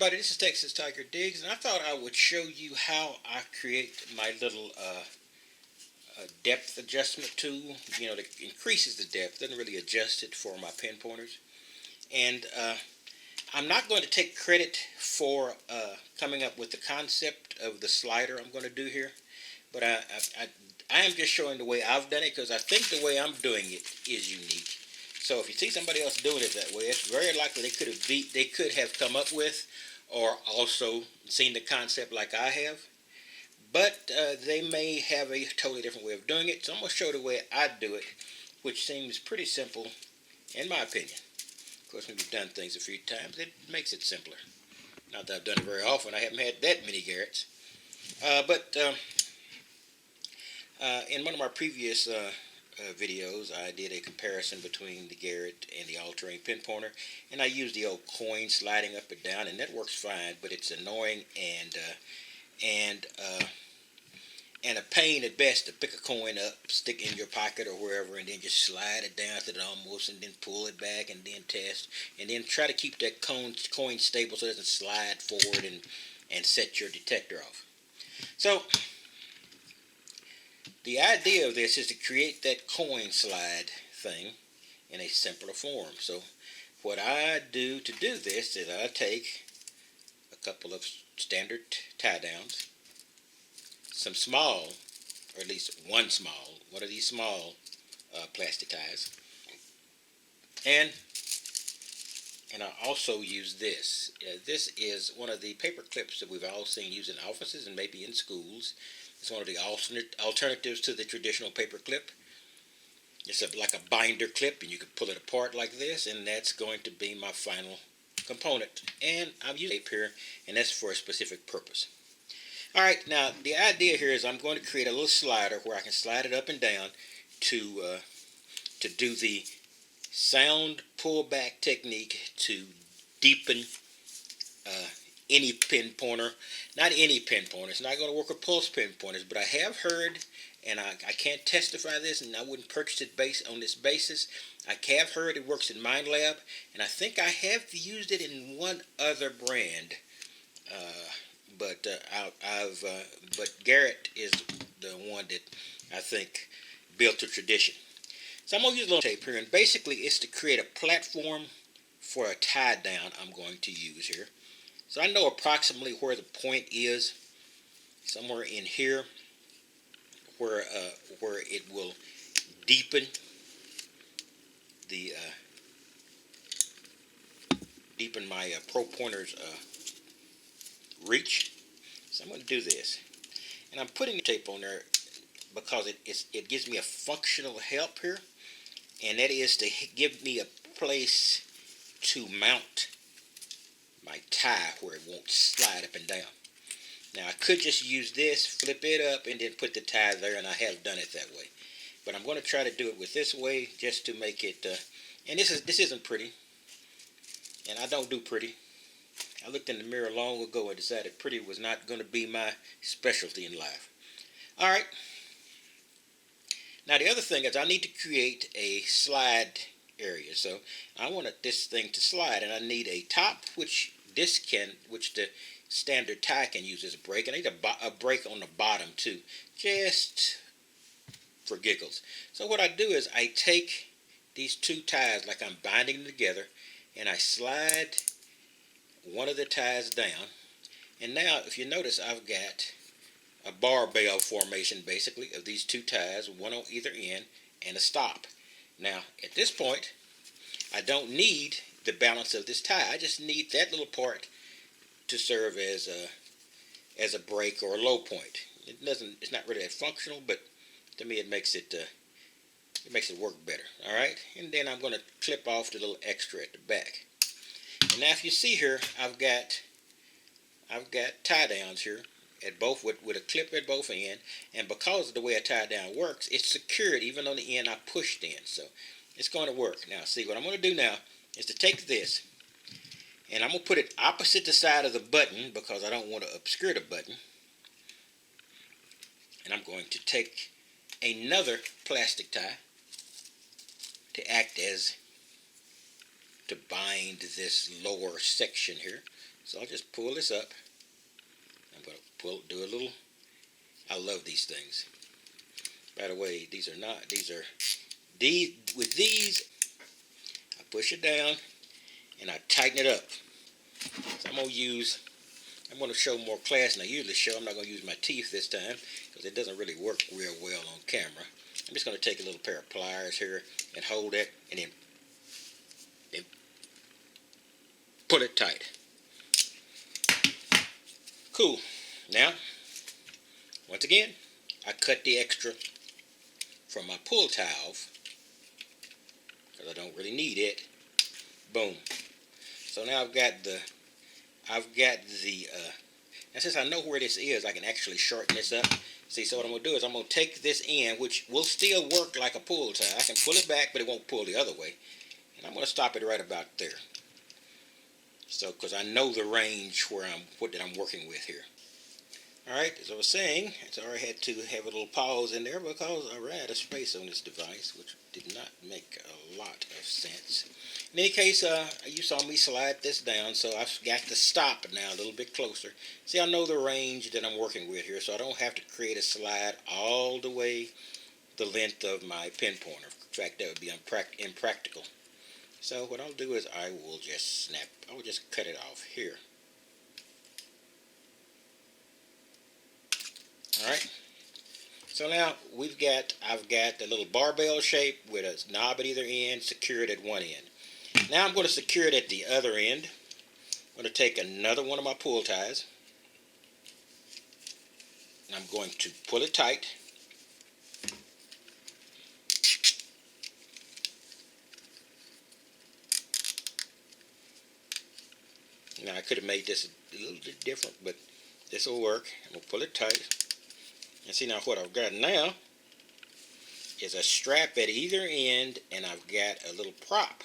everybody, this is Texas Tiger Diggs, and I thought I would show you how I create my little depth adjustment tool, that increases the depth, doesn't really adjust it for my pin pointers. And I'm not going to take credit for coming up with the concept of the slider I'm going to do here, but I am just showing the way I've done it because I think the way I'm doing it is unique. So if you see somebody else doing it that way, it's very likely they could have come up with or also seen the concept like I have. But they may have a totally different way of doing it. So I'm going to show the way I do it, which seems pretty simple in my opinion. Of course, when you've done things a few times, it makes it simpler. Not that I've done it very often. I haven't had that many Garretts. But in one of my previous videos, I did a comparison between the Garrett and the all-terrain pin pointer, and I used the old coin sliding up and down, and that works fine, but it's annoying and a pain at best to pick a coin up, stick it in your pocket or wherever, and then just slide it down to it almost, and then pull it back, and then test, and then try to keep that coin stable so it doesn't slide forward and set your detector off. So the idea of this is to create that coin slide thing in a simpler form. So what I do to do this is I take a couple of standard tie downs, some small, or at least one of these small plastic ties, and I also use this. This is one of the paper clips that we've all seen used in offices and maybe in schools. It's one of the alternatives to the traditional paper clip. It's like a binder clip, and you can pull it apart like this, and that's going to be my final component. And I've used tape here, and that's for a specific purpose. Alright, now the idea here is I'm going to create a little slider where I can slide it up and down to do the sound pullback technique to deepen any pin pointer. Not any pin pointer. It's not going to work with pulse pin pointers, but I have heard, and I can't testify this, and I wouldn't purchase it based on this basis. I have heard it works in MindLab, and I think I have used it in one other brand. But Garrett is the one that I think built a tradition. So I'm going to use a little tape here, and basically it's to create a platform for a tie down I'm going to use here. So I know approximately where the point is, somewhere in here, where it will deepen my Pro Pointer's reach. So I'm going to do this, and I'm putting the tape on there because it gives me a functional help here, and that is to give me a place to mount my tie where it won't slide up and down. Now I could just use this, flip it up, and then put the tie there, and I have done it that way. But I'm going to try to do it with this way just to make it. And this isn't pretty, and I don't do pretty. I looked in the mirror long ago and decided pretty was not going to be my specialty in life. All right. Now the other thing is I need to create a slide area. So I want this thing to slide, and I need a top which the standard tie can use as a brake, and I need a brake on the bottom too, just for giggles. So what I do is I take these two ties like I'm binding them together, and I slide one of the ties down, and now if you notice I've got a barbell formation basically of these two ties, one on either end, and a stop. Now at this point I don't need the balance of this tie. I just need that little part to serve as a break or a low point. It's not really that functional, but to me it makes it work better. All right, and then I'm going to clip off the little extra at the back. And now if you see here, I've got tie downs here at both with a clip at both ends, and because of the way a tie down works, it's secured even on the end I pushed in. So it's going to work. Now see, what I'm going to do now is to take this, and I'm going to put it opposite the side of the button because I don't want to obscure the button. And I'm going to take another plastic tie to act as to bind this lower section here. So I'll just pull this up. I'm going to do a little, I love these things. By the way, with these, I push it down and I tighten it up. So I'm going to show more class than I usually show. I'm not going to use my teeth this time because it doesn't really work real well on camera. I'm just going to take a little pair of pliers here and hold it and then pull it tight. Cool. Now, once again, I cut the extra from my pull valve because I don't really need it. Boom. So now I've got the now since I know where this is, I can actually shorten this up. See, so what I'm going to do is I'm going to take this end, which will still work like a pull tie. I can pull it back, but it won't pull the other way. And I'm going to stop it right about there. So, because I know the range where I'm working with here. Alright, as I was saying, I already had to have a little pause in there because I ran out of space on this device, which did not make a lot of sense. In any case, you saw me slide this down, so I've got to stop now a little bit closer. See, I know the range that I'm working with here, so I don't have to create a slide all the way the length of my pin pointer. In fact, that would be impractical. So what I'll do is I will just cut it off here. Alright, so now I've got the little barbell shape with a knob at either end secured at one end. Now I'm going to secure it at the other end. I'm going to take another one of my pull ties and I'm going to pull it tight. Now I could have made this a little bit different, but this will work. I'm going to pull it tight. And see, now what I've got now is a strap at either end, and I've got a little prop.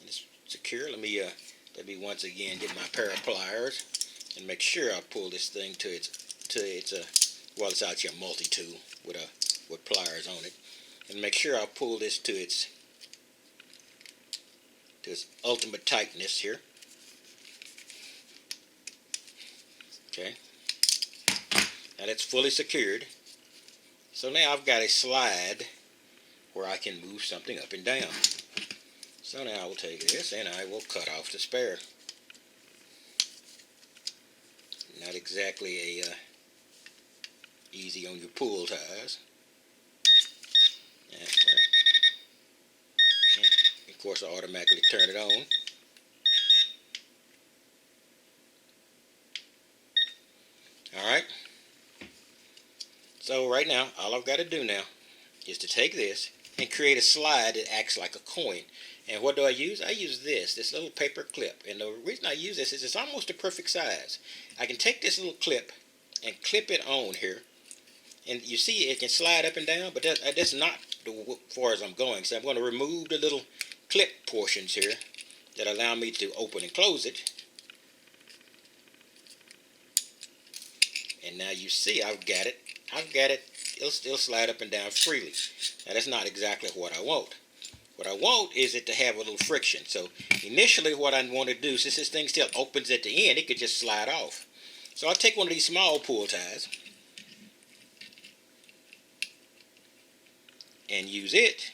And it's secure. Let me once again get my pair of pliers and make sure I pull this thing to its well, it's out here multi-tool with pliers on it, and make sure I pull this to its ultimate tightness here. Okay. Now that's fully secured. So now I've got a slide where I can move something up and down. So now I will take this and I will cut off the spare. Not exactly easy on your pull ties. And of course I automatically turn it on. Alright. So right now, all I've got to do now is to take this and create a slide that acts like a coin. And what do I use? I use this little paper clip. And the reason I use this is it's almost a perfect size. I can take this little clip and clip it on here. And you see it can slide up and down, but that's not as far as I'm going. So I'm going to remove the little clip portions here that allow me to open and close it. And now you see I've got it. It'll still slide up and down freely. Now that's not exactly what I want. What I want is it to have a little friction. So initially what I want to do, since this thing still opens at the end, it could just slide off. So I'll take one of these small pull ties and use it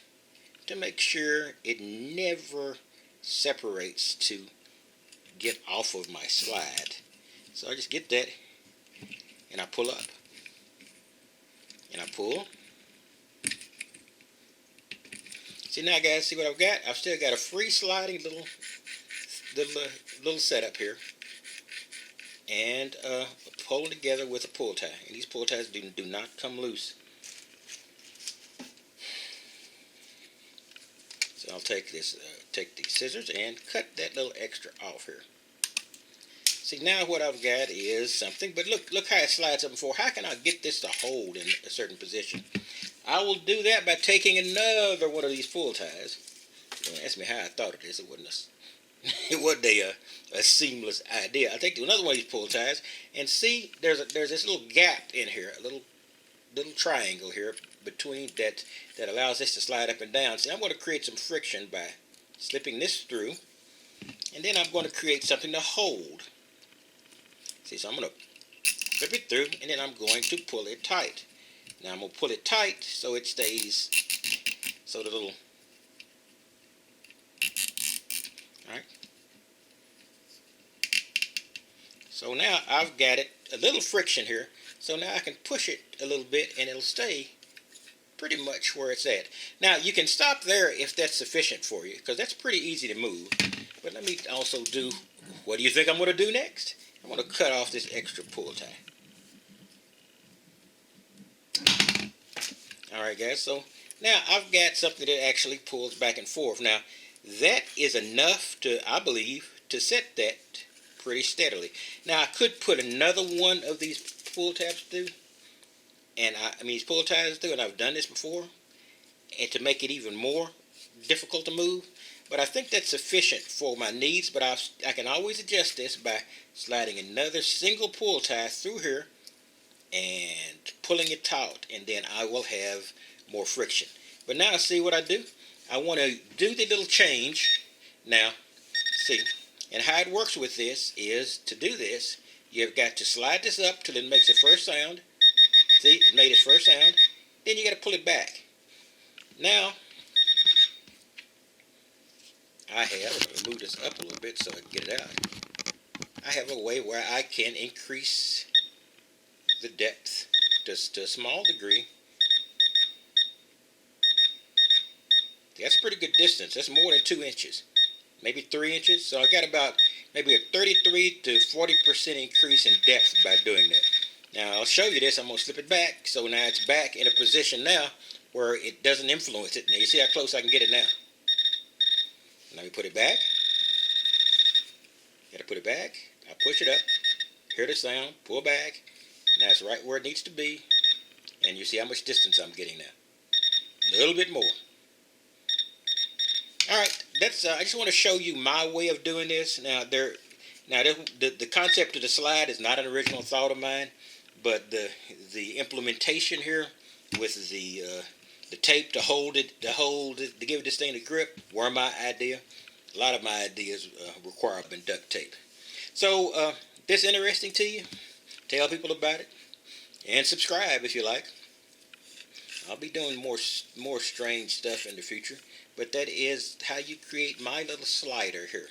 to make sure it never separates to get off of my slide. So I just get that and I pull up. And I pull. See now guys, see what I've got? I've still got a free sliding little setup here. And pull together with a pull tie. And these pull ties do not come loose. So I'll take these scissors and cut that little extra off here. See now what I've got is something, but look how it slides up and forward. How can I get this to hold in a certain position? I will do that by taking another one of these pull ties. Don't ask me how I thought of this. It wasn't a seamless idea. I take another one of these pull ties and see there's this little gap in here, a little triangle here between that allows this to slide up and down. See, I'm going to create some friction by slipping this through, and then I'm going to create something to hold. See, so I'm going to flip it through, and then I'm going to pull it tight. Now I'm going to pull it tight so it stays, so the little, alright. So now I've got it, a little friction here, so now I can push it a little bit and it'll stay pretty much where it's at. Now you can stop there if that's sufficient for you, because that's pretty easy to move. But let me also do, what do you think I'm going to do next? I'm going to cut off this extra pull tie. Alright guys, so now I've got something that actually pulls back and forth. Now that is enough to, I believe, to set that pretty steadily. Now I could put another one of these pull tabs through, and these pull ties through, and I've done this before, and to make it even more difficult to move. But I think that's sufficient for my needs, but I can always adjust this by sliding another single pull tie through here and pulling it taut, and then I will have more friction. But now see what I do? I want to do the little change. Now, see, and how it works with this is, to do this, you've got to slide this up till it makes the first sound. See, it made its first sound. Then you got to pull it back. Now, I'm going to move this up a little bit so I can get it out. I have a way where I can increase the depth to a small degree. That's a pretty good distance. That's more than 2 inches, maybe 3 inches. So I got about maybe a 33 to 40% increase in depth by doing that. Now I'll show you this. I'm going to slip it back, so now it's back in a position now where it doesn't influence it. Now you see how close I can get it now. Let me put it back. Got to put it back. I push it up. Hear the sound. Pull back. Now it's right where it needs to be. And you see how much distance I'm getting now. A little bit more. Alright, that's I just want to show you my way of doing this. Now the concept of the slide is not an original thought of mine, but the implementation here with the tape to hold it, to give this thing a grip, were my idea. A lot of my ideas require duct tape. So, this interesting to you? Tell people about it, and subscribe if you like. I'll be doing more strange stuff in the future, but that is how you create my little slider here.